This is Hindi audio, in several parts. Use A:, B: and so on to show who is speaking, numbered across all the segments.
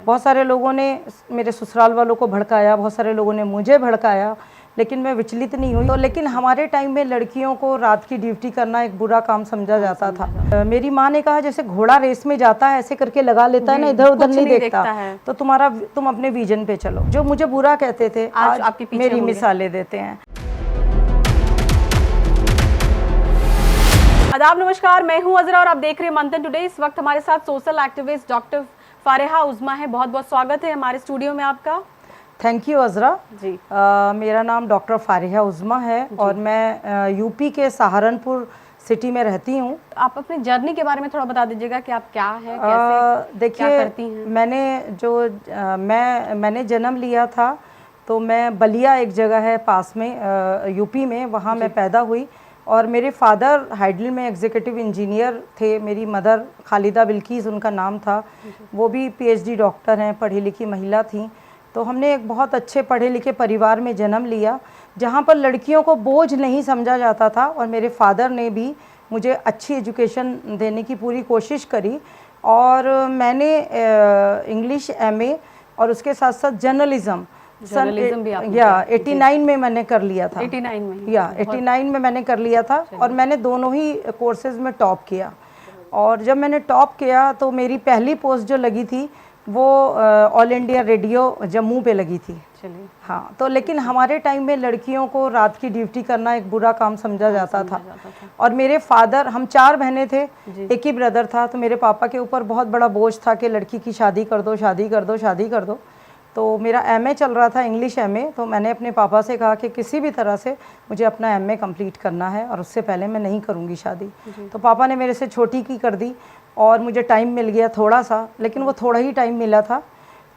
A: बहुत सारे लोगों ने मेरे ससुराल वालों को भड़काया, बहुत सारे लोगों ने मुझे भड़काया, लेकिन मैं विचलित नहीं हुई। तो लेकिन हमारे टाइम में लड़कियों को रात की ड्यूटी करना एक बुरा काम समझा जाता था। मेरी माँ ने कहा जैसे घोड़ा रेस में जाता है ऐसे करके लगा लेता है ना, इधर उधर नहीं देखता है। तो तुम अपने विजन पे चलो। जो मुझे बुरा कहते थे आज आपके पीछे मेरी मिसालें देते हैं।
B: आदाब, नमस्कार, मैं हूं अजरा और आप देख रहे हैं मंथन टुडे। इस वक्त हमारे साथ सोशल एक्टिविस्ट डॉक्टर फारिहा उज़्मा है। बहुत बहुत स्वागत है हमारे स्टूडियो में आपका।
A: थैंक यू अजरा
B: जी।
A: मेरा नाम डॉक्टर फारिहा उज़्मा है और मैं यूपी के सहारनपुर सिटी में रहती हूँ।
B: आप अपनी जर्नी के बारे में थोड़ा बता दीजिएगा कि आप क्या है, कैसे
A: देखिए,
B: क्या करती हैं?
A: मैंने जन्म लिया था तो मैं बलिया एक जगह है पास में यूपी में, वहाँ मैं पैदा हुई। और मेरे फादर हाइडल में एग्जीक्यूटिव इंजीनियर थे। मेरी मदर खालिदा बिल्कीस उनका नाम था, वो भी पीएचडी डॉक्टर हैं, पढ़ी लिखी महिला थी। तो हमने एक बहुत अच्छे पढ़े लिखे परिवार में जन्म लिया जहाँ पर लड़कियों को बोझ नहीं समझा जाता था। और मेरे फादर ने भी मुझे अच्छी एजुकेशन देने की पूरी कोशिश करी। और मैंने इंग्लिश एमए और उसके साथ साथ जर्नलिज्म
B: भी आपने
A: 89 में मैंने कर लिया था।
B: 89 में
A: 89 में मैंने कर लिया था और मैंने दोनों ही कोर्सेज में टॉप किया। और जब मैंने टॉप किया तो मेरी पहली पोस्ट जो लगी थी वो ऑल इंडिया रेडियो जम्मू पे लगी थी।
B: चलिए।
A: हाँ, तो लेकिन हमारे टाइम में लड़कियों को रात की ड्यूटी करना एक बुरा काम समझा जाता था। और मेरे फादर, हम 4 बहनें थे, एक ही ब्रदर था, तो मेरे पापा के ऊपर बहुत बड़ा बोझ था कि लड़की की शादी कर दो, शादी कर दो, शादी कर दो। तो मेरा एमए चल रहा था, इंग्लिश एमए। तो मैंने अपने पापा से कहा कि किसी भी तरह से मुझे अपना एमए कंप्लीट करना है और उससे पहले मैं नहीं करूँगी शादी। तो पापा ने मेरे से छोटी की कर दी और मुझे टाइम मिल गया थोड़ा सा, लेकिन वो थोड़ा ही टाइम मिला था।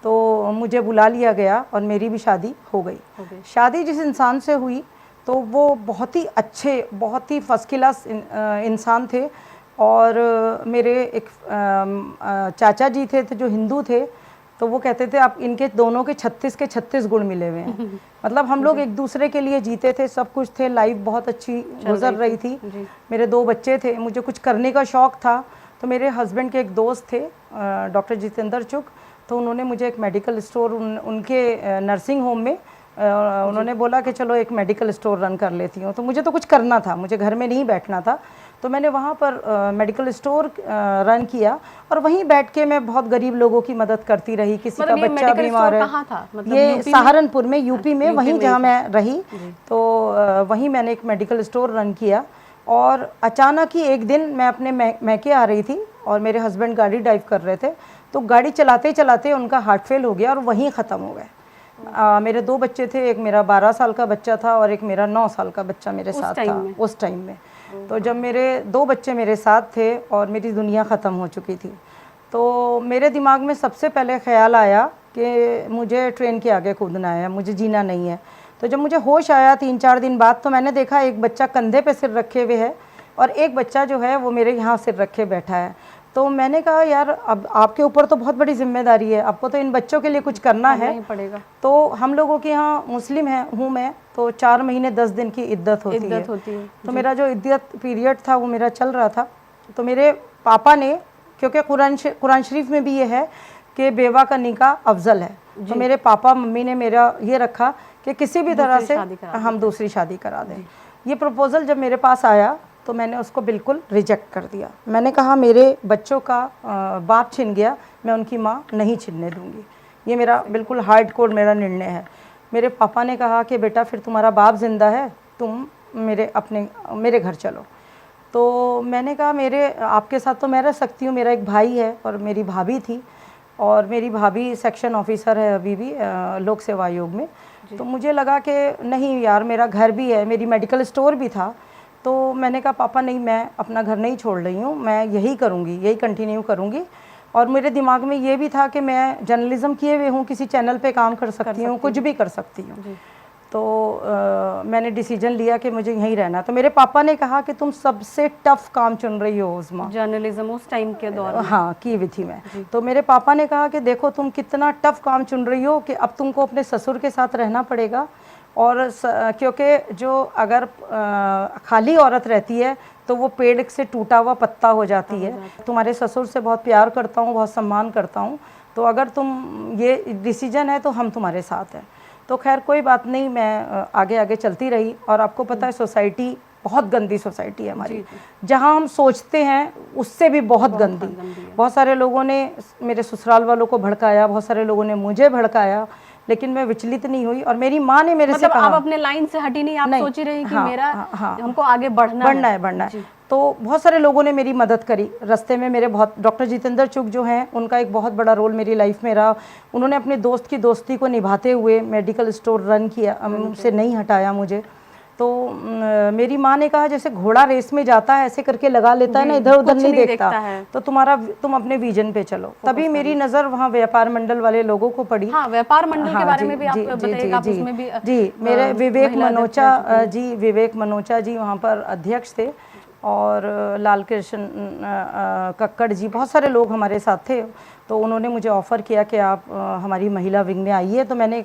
A: तो मुझे बुला लिया गया और मेरी भी शादी हो गई। शादी जिस इंसान से हुई तो वो बहुत ही अच्छे, बहुत ही फर्स्ट क्लास इंसान थे। और मेरे एक चाचा जी थे जो हिंदू थे, तो वो कहते थे आप इनके दोनों के 36 के 36 गुण मिले हुए हैं। मतलब हम लोग एक दूसरे के लिए जीते थे, सब कुछ थे, लाइफ बहुत अच्छी गुजर रही थी। मेरे 2 बच्चे थे, मुझे कुछ करने का शौक़ था। तो मेरे हस्बैंड के एक दोस्त थे डॉक्टर जितेंद्र चुग, तो उन्होंने मुझे एक मेडिकल स्टोर उनके नर्सिंग होम में उन्होंने बोला कि चलो एक मेडिकल स्टोर रन कर लेती हूँ। तो मुझे तो कुछ करना था, मुझे घर में नहीं बैठना था। तो मैंने वहाँ पर मेडिकल स्टोर रन किया और वहीं बैठ के मैं बहुत गरीब लोगों की मदद करती रही। किसी का बच्चा बीमार है, मतलब ये सहारनपुर में, यूपी में, वहीं जहाँ मैं रही। तो वहीं मैंने एक मेडिकल स्टोर रन किया। और अचानक ही एक दिन मैं अपने मैके आ रही थी और मेरे हस्बैंड गाड़ी ड्राइव कर रहे थे। तो गाड़ी चलाते चलाते उनका हार्ट फेल हो गया और वहीं ख़त्म हो गए। मेरे 2 बच्चे थे, एक मेरा 12 साल का बच्चा था और एक मेरा 9 साल का बच्चा मेरे साथ था उस टाइम में। तो जब मेरे 2 बच्चे मेरे साथ थे और मेरी दुनिया ख़त्म हो चुकी थी, तो मेरे दिमाग में सबसे पहले ख्याल आया कि मुझे ट्रेन के आगे कूदना है, मुझे जीना नहीं है। तो जब मुझे होश आया 3-4 दिन बाद, तो मैंने देखा एक बच्चा कंधे पे सिर रखे हुए है और एक बच्चा जो है वो मेरे यहाँ सिर रखे बैठा है। तो मैंने कहा यार, अब आपके ऊपर तो बहुत बड़ी जिम्मेदारी है, आपको तो इन बच्चों के लिए कुछ करना है पड़ेगा। तो हम लोगों के यहाँ मुस्लिम हूँ मैं, तो 4 महीने 10 दिन की इद्दत होती है। तो मेरा जो इद्दत पीरियड था वो मेरा चल रहा था। तो मेरे पापा ने, क्योंकि कुरान शरीफ में भी ये है कि बेवा का निकाह अफजल है, तो मेरे पापा मम्मी ने मेरा ये रखा कि किसी भी तरह से हम दूसरी शादी करा दें। ये प्रपोज़ल जब मेरे पास आया तो मैंने उसको बिल्कुल रिजेक्ट कर दिया। मैंने कहा मेरे बच्चों का बाप छिन गया, मैं उनकी माँ नहीं छिनने दूंगी। ये मेरा बिल्कुल हार्ड कोर मेरा निर्णय है। मेरे पापा ने कहा कि बेटा फिर तुम्हारा बाप ज़िंदा है, तुम मेरे घर चलो। तो मैंने कहा आपके साथ तो मैं रह सकती हूँ, मेरा एक भाई है और मेरी भाभी थी, और मेरी भाभी सेक्शन ऑफिसर है अभी भी लोक सेवा आयोग में। तो मुझे लगा कि नहीं यार, मेरा घर भी है, मेरी मेडिकल स्टोर भी था। तो मैंने कहा पापा नहीं, मैं अपना घर नहीं छोड़ रही हूँ, मैं यही करूँगी, यही कंटिन्यू करूँगी। और मेरे दिमाग में ये भी था कि मैं जर्नलिज्म किए हुए हूँ, किसी चैनल पे काम कर सकती हूँ, कुछ भी कर सकती हूँ। तो मैंने डिसीजन लिया कि मुझे यहीं रहना। तो मेरे पापा ने कहा कि तुम सबसे टफ काम चुन रही हो उज़्मा,
B: जर्नलिज्म उस टाइम के दौरान।
A: हाँ, की हुई थी मैं। तो मेरे पापा ने कहा कि देखो तुम कितना टफ काम चुन रही हो कि अब तुमको अपने ससुर के साथ रहना पड़ेगा। और क्योंकि जो अगर खाली औरत रहती है तो वो पेड़ से टूटा हुआ पत्ता हो जाती है। तुम्हारे ससुर से बहुत प्यार करता हूँ, बहुत सम्मान करता हूँ, तो अगर तुम ये डिसीजन है तो हम तुम्हारे साथ हैं। तो खैर कोई बात नहीं, मैं आगे आगे चलती रही। और आपको पता है सोसाइटी बहुत गंदी सोसाइटी है हमारी, जहाँ हम सोचते हैं उससे भी बहुत गंदी। बहुत सारे लोगों ने मेरे ससुराल वालों को भड़काया, बहुत सारे लोगों ने मुझे भड़काया, लेकिन मैं विचलित नहीं हुई। और मेरी माँ ने मेरे से कहा,
B: आप अपने लाइन से हटी नहीं, आप सोच ही रही कि मेरा हमको आगे बढ़ना है।
A: तो बहुत सारे लोगों ने मेरी मदद करी रास्ते में। मेरे बहुत डॉक्टर जितेंद्र चुग जो हैं, उनका एक बहुत बड़ा रोल मेरी लाइफ में रहा। उन्होंने अपने दोस्त की दोस्ती को निभाते हुए मेडिकल स्टोर रन किया, मुझसे नहीं हटाया मुझे। तो मेरी माँ ने कहा जैसे घोड़ा रेस में जाता है ऐसे करके लगा लेता है ना, इधर उधर नहीं देखता, तो तुम अपने विजन पे चलो। तभी मेरी नज़र वहाँ व्यापार मंडल वाले लोगों को पड़ी।
B: हाँ, व्यापार मंडल के बारे में भी आप बताइएगा, आप उसमें भी
A: जी मेरे विवेक मनोचा जी वहाँ पर अध्यक्ष थे, और लाल कृष्ण कक्कड़ जी, बहुत सारे लोग हमारे साथ थे। तो उन्होंने मुझे ऑफ़र किया कि आप हमारी महिला विंग में आइए। तो मैंने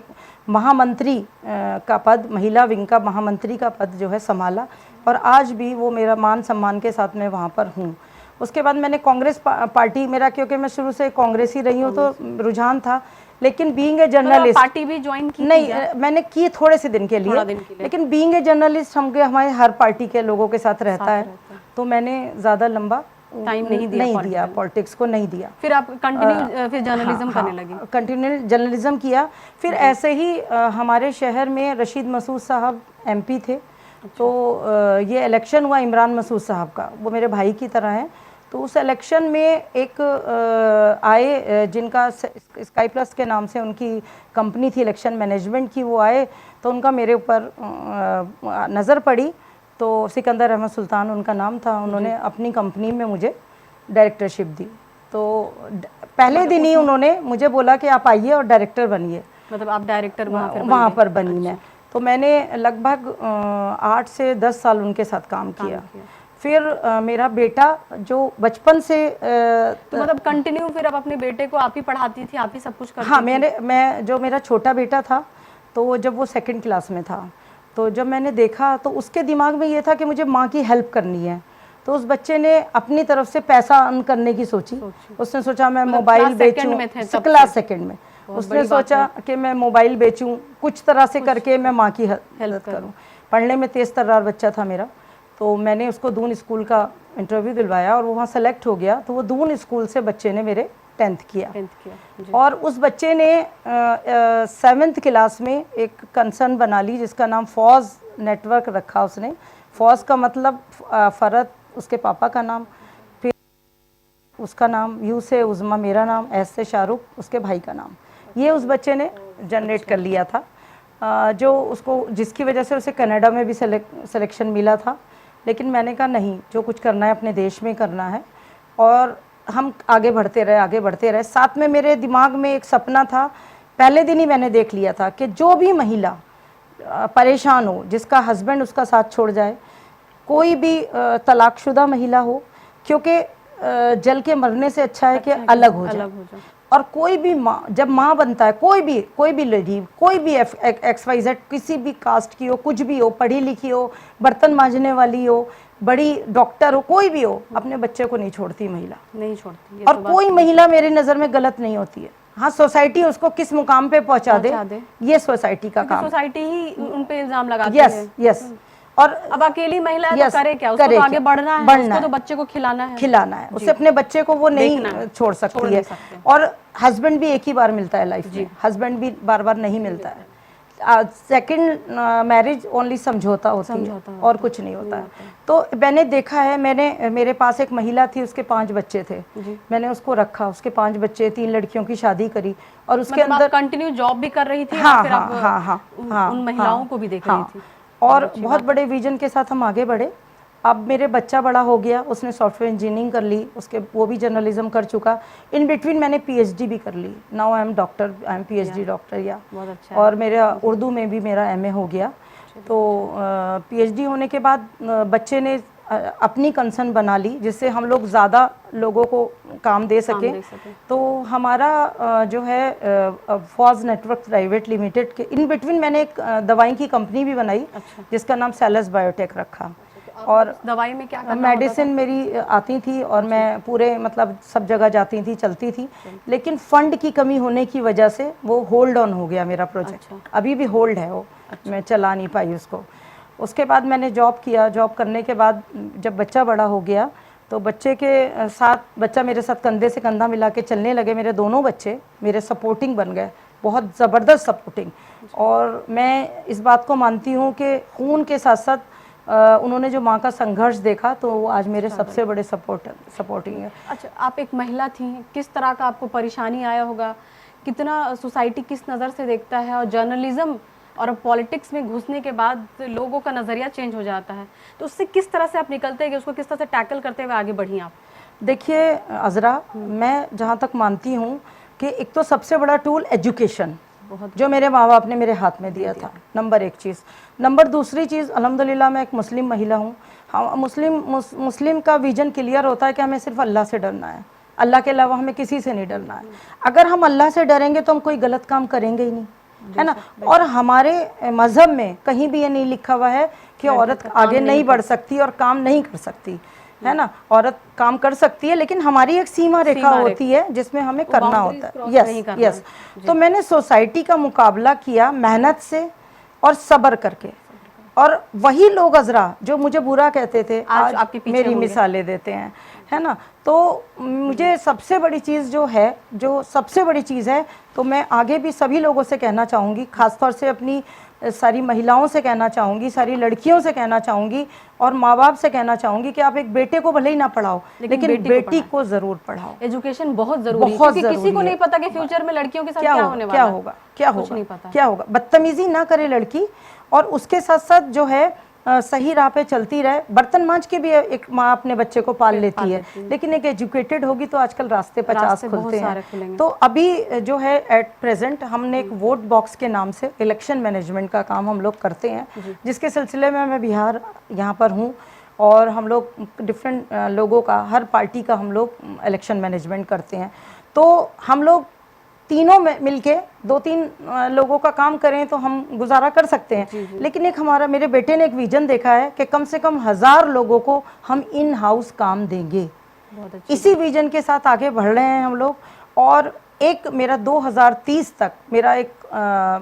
A: महामंत्री का पद, महिला विंग का महामंत्री का पद जो है संभाला, और आज भी वो मेरा मान सम्मान के साथ मैं वहाँ पर हूँ। उसके बाद मैंने कांग्रेस पार्टी, मेरा क्योंकि मैं शुरू से कांग्रेस ही रही हूँ तो रुझान था, लेकिन बीइंग ए जर्नलिस्ट
B: पार्टी भी ज्वाइन की
A: नहीं, मैंने की थोड़े से दिन के लिए, लेकिन बीइंग ए जर्नलिस्ट हमारे हर पार्टी के लोगों के साथ रहता है, तो मैंने ज़्यादा लंबा
B: टाइम नहीं दिया
A: पॉलिटिक्स को नहीं दिया।
B: फिर आप कंटिन्यू फिर जर्नलिज्म करने लगी?
A: कंटिन्यू जर्नलिज्म किया। फिर ऐसे ही हमारे शहर में रशीद मसूद साहब एमपी थे। तो ये इलेक्शन हुआ इमरान मसूद साहब का, वो मेरे भाई की तरह हैं। तो उस इलेक्शन में एक आए जिनका स्काई प्लस के नाम से उनकी कंपनी थी इलेक्शन मैनेजमेंट की, वो आए तो उनका मेरे ऊपर नज़र पड़ी। तो सिकंदर अहमद सुल्तान उनका नाम था, उन्होंने अपनी कंपनी में मुझे डायरेक्टरशिप दी। तो पहले दिन ही उन्होंने मुझे बोला कि आप आइए और डायरेक्टर बनिए।
B: मतलब आप डायरेक्टर
A: वहाँ पर बनी मैं। तो मैंने लगभग 8 से 10 साल उनके साथ काम किया। फिर मेरा बेटा जो बचपन से
B: तो मतलब कंटिन्यू फिर अब अपने बेटे को आप ही पढ़ाती थी, आप ही सब कुछ करती
A: थी? हाँ, मैं जो मेरा छोटा बेटा था, तो जब वो 2nd क्लास में था, तो जब मैंने देखा तो उसके दिमाग में ये था कि मुझे माँ की हेल्प करनी है। तो उस बच्चे ने अपनी तरफ से पैसा अर्न करने की सोची। उसने सोचा मैं मोबाइल बेचूं, क्लास 2nd में उसने सोचा कि मैं मोबाइल बेचूं, कुछ तरह से करके मैं माँ की हेल्प करूं। पढ़ने में तेज़ तर्रार बच्चा था मेरा। तो मैंने उसको दून स्कूल का इंटरव्यू दिलवाया और वो वहाँ सेलेक्ट हो गया। तो वो दून स्कूल से बच्चे ने मेरे 10th किया। और उस बच्चे ने 7th क्लास में एक कंसर्न बना ली जिसका नाम फौज नेटवर्क रखा उसने। फौज का मतलब फ़रत उसके पापा का नाम, फिर उसका नाम, यू से उज़मा मेरा नाम, एस से शाहरुख उसके भाई का नाम, ये उस बच्चे ने जनरेट कर लिया था, जो उसको जिसकी वजह से उसे कनाडा में भी सिलेक्शन मिला था। लेकिन मैंने कहा नहीं, जो कुछ करना है अपने देश में करना है। और हम आगे बढ़ते रहे। साथ में मेरे दिमाग में एक सपना था, पहले दिन ही मैंने देख लिया था कि जो भी महिला परेशान हो, जिसका हस्बैंड उसका साथ छोड़ जाए, कोई भी तलाकशुदा महिला हो, क्योंकि जल के मरने से अच्छा है कि अलग हो जाए। और कोई भी माँ, जब माँ बनता है, कोई भी लेडी, कोई भी XYZ किसी भी कास्ट की हो, कुछ भी हो, पढ़ी लिखी हो, बर्तन मांजने वाली हो, बड़ी डॉक्टर हो, कोई भी हो, अपने बच्चे को नहीं छोड़ती महिला,
B: नहीं छोड़ती।
A: और कोई महिला मेरी नज़र में गलत नहीं होती है। हाँ, सोसाइटी उसको किस मुकाम पे पहुंचा दे, ये सोसाइटी का काम।
B: सोसाइटी ही उन पे इल्जाम लगाती है।
A: यस। और
B: अब अकेली महिला है तो करे क्या, उसको तो आगे बढ़ना है, उसको तो बच्चे को खिलाना है, उसे अपने बच्चे को वो नहीं छोड़ सकती है। और हस्बैंड भी एक ही बार मिलता है लाइफ में, हस्बैंड भी बार बार नहीं मिलता है। सेकंड मैरिज ओनली समझौता होती है और कुछ नहीं होता है। तो मैंने देखा है, मेरे पास एक महिला थी, उसके 5 बच्चे थे, मैंने उसको रखा, उसके 5 बच्चे, 3 लड़कियों की शादी करी, और उसके अंदर कंटिन्यू जॉब भी कर रही थी।
A: हाँ,
B: उन महिलाओं को भी देख रही थी,
A: और बहुत बड़े विजन के साथ हम आगे बढ़े। अब मेरे बच्चा बड़ा हो गया, उसने सॉफ्टवेयर इंजीनियरिंग कर ली, उसके वो भी जर्नलिज्म कर चुका। इन बिटवीन मैंने PhD भी कर ली। Now I am PhD doctor. या
B: बहुत अच्छा।
A: और मेरा उर्दू में भी मेरा MA हो गया। तो PhD होने के बाद बच्चे ने अपनी कंसर्न बना ली, जिससे हम लोग ज़्यादा लोगों को काम दे सके। तो हमारा जो है फौज नेटवर्क प्राइवेट लिमिटेड के इन बिटवीन मैंने एक दवाई की कंपनी भी बनाई, जिसका नाम सेलस बायोटेक रखा।
B: और दवाई में क्या करना
A: मेडिसिन मेरी आती थी और मैं पूरे मतलब सब जगह जाती थी, चलती थी, लेकिन फंड की कमी होने की वजह से वो होल्ड ऑन हो गया मेरा प्रोजेक्ट। अभी भी होल्ड है वो, मैं चला नहीं पाई उसको। उसके बाद मैंने जॉब किया। जॉब करने के बाद जब बच्चा बड़ा हो गया तो बच्चे के साथ, बच्चा मेरे साथ कंधे से कंधा मिला के चलने लगे। मेरे दोनों बच्चे मेरे सपोर्टिंग बन गए, बहुत ज़बरदस्त सपोर्टिंग। और मैं इस बात को मानती हूँ कि खून के साथ साथ उन्होंने जो माँ का संघर्ष देखा तो वो आज मेरे सबसे बड़े सपोर्टिंग है।
B: अच्छा, आप एक महिला थी, किस तरह का आपको परेशानी आया होगा, कितना सोसाइटी किस नज़र से देखता है, और जर्नलिज्म और पॉलिटिक्स में घुसने के बाद लोगों का नज़रिया चेंज हो जाता है, तो उससे किस तरह से आप निकलते हैं, उसको किस तरह से टैकल करते हुए आगे बढ़ी आप?
A: देखिए अज़रा, मैं जहाँ तक मानती हूँ कि एक तो सबसे बड़ा टूल एजुकेशन जो मेरे माँ बाप ने मेरे हाथ में दिया था, नंबर एक चीज़। नंबर दूसरी चीज़, अल्हम्दुलिल्लाह मैं एक मुस्लिम महिला हूँ। हाँ, मुस्लिम का विजन क्लियर होता है कि हमें सिर्फ अल्लाह से डरना है, अल्लाह के अलावा हमें किसी से नहीं डरना है। अगर हम अल्लाह से डरेंगे तो हम कोई गलत काम करेंगे ही नहीं, है ना। और हमारे मज़हब में कहीं भी ये नहीं लिखा हुआ है कि औरत आगे नहीं बढ़ सकती और काम नहीं कर सकती, है ना। औरत काम कर सकती है, लेकिन हमारी एक सीमा रेखा होती है जिसमें हमें करना होता है। यस। तो मैंने सोसाइटी का मुकाबला किया मेहनत से और सब्र करके, और वही लोग अज़रा जो मुझे बुरा कहते थे आज आपकी मेरी मिसालें देते हैं, है ना। तो मुझे सबसे बड़ी चीज़ जो सबसे बड़ी चीज़ है, तो मैं आगे भी सभी लोगों से कहना चाहूँगी, ख़ासतौर से अपनी सारी महिलाओं से कहना चाहूँगी, सारी लड़कियों से कहना चाहूँगी, और माँ बाप से कहना चाहूँगी कि आप एक बेटे को भले ही ना पढ़ाओ, लेकिन बेटी को ज़रूर पढ़ाओ।
B: एजुकेशन बहुत ज़रूरी है, क्योंकि किसी को नहीं पता कि फ्यूचर में लड़कियों के साथ क्या होने वाला है,
A: क्या होगा। बदतमीजी ना करे लड़की, और उसके साथ साथ जो है सही राह पे चलती रहे। बर्तन मांज के भी एक माँ अपने बच्चे को पाल लेती है, लेकिन एक एजुकेटेड होगी तो आजकल रास्ते 50 खुलते हैं। तो अभी जो है एट प्रेजेंट हमने एक वोट बॉक्स के नाम से इलेक्शन मैनेजमेंट का काम हम लोग करते हैं, जिसके सिलसिले में मैं बिहार यहाँ पर हूँ, और हम लोग डिफरेंट लोगों का, हर पार्टी का हम लोग इलेक्शन मैनेजमेंट करते हैं। तो हम लोग तीनों में मिलके 2-3 लोगों का काम करें तो हम गुजारा कर सकते हैं। लेकिन एक मेरे बेटे ने एक विजन देखा है कि कम से कम 1000 लोगों को हम इन हाउस काम देंगे। इसी विजन के साथ आगे बढ़ रहे हैं हम लोग। और एक मेरा 2030 तक मेरा एक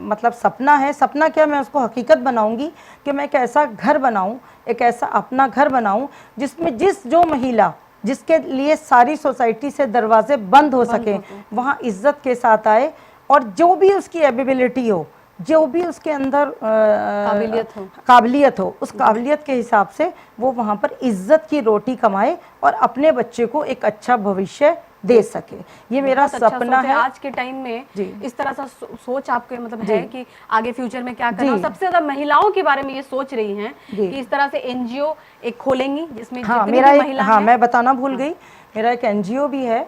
A: मतलब सपना है। सपना क्या, मैं उसको हकीकत बनाऊंगी कि मैं एक ऐसा घर बनाऊं, एक ऐसा अपना घर बनाऊं जिसमें जो महिला जिसके लिए सारी सोसाइटी से दरवाजे बंद हो सके, वहाँ इज्जत के साथ आए, और जो भी उसकी एबिलिटी हो, जो भी उसके अंदर काबिलियत हो, उस काबिलियत के हिसाब से वो वहाँ पर इज्जत की रोटी कमाए और अपने बच्चे को एक अच्छा भविष्य दे सके। ये मेरा सपना है।
B: आज के टाइम में इस तरह सा सोच आपके मतलब है कि आगे फ्यूचर में क्या करना। सबसे ज्यादा महिलाओं के बारे में ये सोच रही हैं कि इस तरह से एनजीओ एक खोलेंगी जिसमें
A: मैं बताना भूल गई, मेरा एक एनजीओ भी है,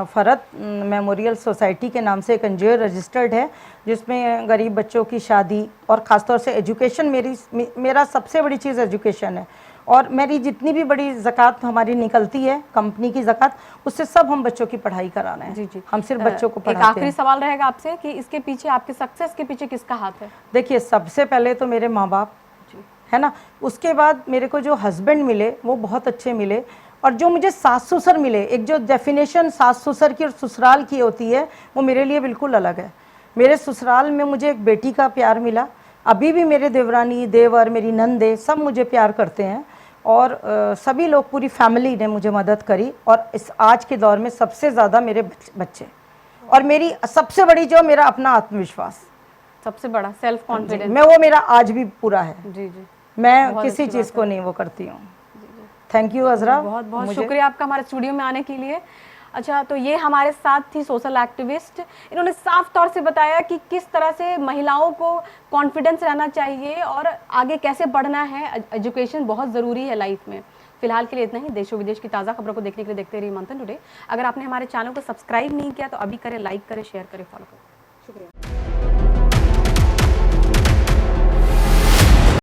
A: फरत मेमोरियल सोसाइटी के नाम से एक एनजीओ रजिस्टर्ड है, जिसमें गरीब बच्चों की शादी और ख़ासतौर से एजुकेशन, मेरा सबसे बड़ी चीज़ एजुकेशन है। और मेरी जितनी भी बड़ी ज़कात हमारी निकलती है, कंपनी की ज़कात, उससे सब हम बच्चों की पढ़ाई कराना है। जी। हम सिर्फ बच्चों को पढ़ाते हैं।
B: एक आखिरी सवाल रहेगा आपसे कि इसके पीछे, आपके सक्सेस के पीछे किसका हाथ है?
A: देखिए, सबसे पहले तो मेरे माँ बाप, है ना। उसके बाद मेरे को जो हस्बैंड मिले वो बहुत अच्छे मिले, और जो मुझे सास ससुर मिले, एक जो डेफिनेशन सास ससुर की और ससुराल की होती है वो मेरे लिए बिल्कुल अलग है। मेरे ससुराल में मुझे एक बेटी का प्यार मिला। अभी भी मेरे देवरानी, देवर, मेरी नंदे सब मुझे प्यार करते हैं, और सभी लोग, पूरी फैमिली ने मुझे मदद करी। और इस आज के दौर में सबसे ज़्यादा मेरे बच्चे, और मेरी सबसे बड़ी जो मेरा अपना आत्मविश्वास,
B: सबसे बड़ा सेल्फ कॉन्फिडेंस,
A: मैं वो मेरा आज भी पूरा है।
B: जी जी,
A: मैं किसी चीज़ को नहीं वो करती हूँ। थैंक यू अज़रा,
B: बहुत बहुत शुक्रिया आपका हमारे स्टूडियो में आने के लिए। अच्छा, तो ये हमारे साथ थी सोशल एक्टिविस्ट। इन्होंने साफ तौर से बताया कि किस तरह से महिलाओं को कॉन्फिडेंस रहना चाहिए और आगे कैसे बढ़ना है। एजुकेशन बहुत ज़रूरी है लाइफ में। फिलहाल के लिए इतना ही। देशों विदेश की ताज़ा खबरों को देखने के लिए देखते रहिए मंथन टुडे। अगर आपने हमारे चैनल को सब्सक्राइब नहीं किया तो अभी करें, लाइक करें, शेयर करें, फॉलो करें।